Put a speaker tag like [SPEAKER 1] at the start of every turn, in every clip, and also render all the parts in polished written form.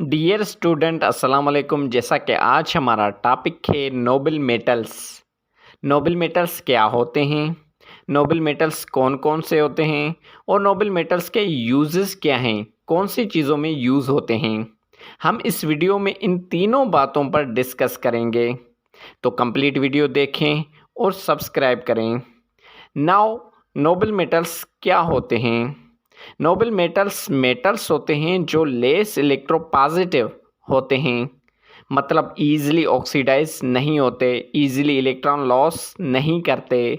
[SPEAKER 1] Dear student अस्सलाम वालेकुम। जैसा कि आज हमारा टॉपिक है नोबल मेटल्स। नोबल मेटल्स क्या होते हैं, नोबल मेटल्स कौन कौन से होते हैं और नोबल मेटल्स के यूजेस क्या हैं, कौन सी चीज़ों में यूज़ होते हैं। हम इस वीडियो में इन तीनों बातों पर डिस्कस करेंगे, तो कंप्लीट वीडियो देखें और सब्सक्राइब करें। नाउ नोबल मेटल्स क्या होते हैं। नोबल मेटल्स होते हैं जो लेस इलेक्ट्रोपॉजिटिव होते हैं, मतलब ईजिली ऑक्सीडाइज नहीं होते, ईजिली इलेक्ट्रॉन लॉस नहीं करते।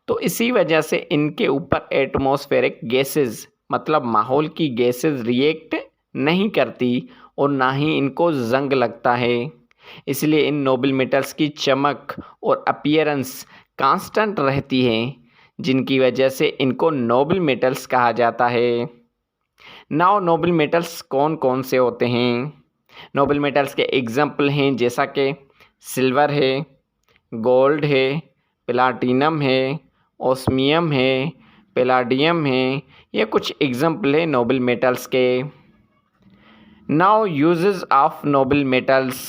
[SPEAKER 1] तो इसी वजह से इनके ऊपर एटमॉस्फेरिक गैसेस मतलब माहौल की गैसेस रिएक्ट नहीं करती और ना ही इनको जंग लगता है। इसलिए इन नोबल मेटल्स की चमक और अपीयरेंस कांस्टेंट रहती है, जिनकी वजह से इनको नोबल मेटल्स कहा जाता है। नाउ नोबल मेटल्स कौन कौन से होते हैं। नोबल मेटल्स के एग्जाम्पल हैं जैसा कि सिल्वर है, गोल्ड है, प्लाटिनम है, ओस्मियम है, पैलाडियम है। ये कुछ एग्जाम्पल है नोबल मेटल्स के। Now uses of noble metals.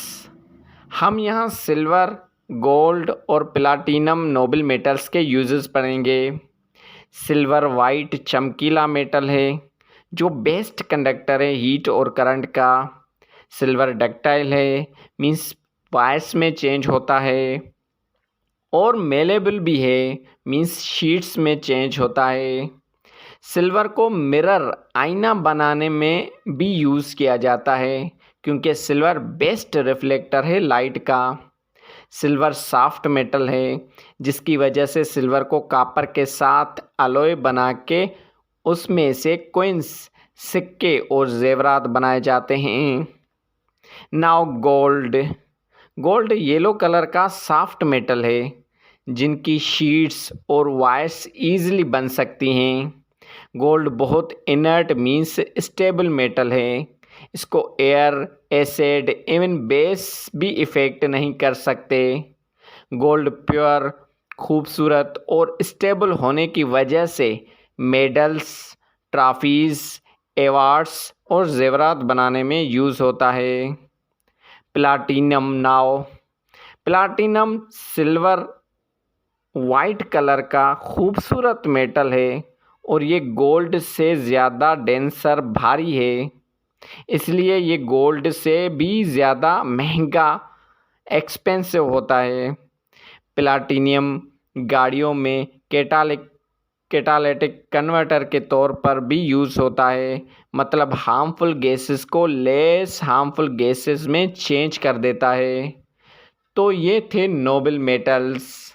[SPEAKER 1] हम यहाँ सिल्वर, गोल्ड और प्लाटिनम नोबल मेटल्स के यूजेस पढ़ेंगे। सिल्वर वाइट चमकीला मेटल है जो बेस्ट कंडक्टर है हीट और करंट का। सिल्वर डक्टाइल है, मीन्स वायर्स में चेंज होता है, और मेलेबल भी है, मीन्स शीट्स में चेंज होता है। सिल्वर को मिरर आईना बनाने में भी यूज़ किया जाता है क्योंकि सिल्वर बेस्ट रिफ्लेक्टर है लाइट का। सिल्वर सॉफ्ट मेटल है जिसकी वजह से सिल्वर को कॉपर के साथ अलॉय बना के उसमें से कॉइन्स, सिक्के और जेवरात बनाए जाते हैं। नाउ गोल्ड येलो कलर का सॉफ्ट मेटल है जिनकी शीट्स और वायर्स ईजिली बन सकती हैं। गोल्ड बहुत इनर्ट मीन्स स्टेबल मेटल है, इसको एयर, एसिड, इवन बेस भी इफ़ेक्ट नहीं कर सकते। गोल्ड प्योर, खूबसूरत और स्टेबल होने की वजह से मेडल्स, ट्रॉफीज़, एवार्ड्स और जेवरात बनाने में यूज़ होता है। प्लाटिनम सिल्वर वाइट कलर का खूबसूरत मेटल है और ये गोल्ड से ज़्यादा डेंसर भारी है, इसलिए ये गोल्ड से भी ज़्यादा महंगा एक्सपेंसिव होता है। प्लाटिनियम गाड़ियों में कैटालिटिक कन्वर्टर के तौर पर भी यूज़ होता है, मतलब हार्मफुल गैसेस को लेस हार्मफुल गैसेस में चेंज कर देता है। तो ये थे नोबल मेटल्स।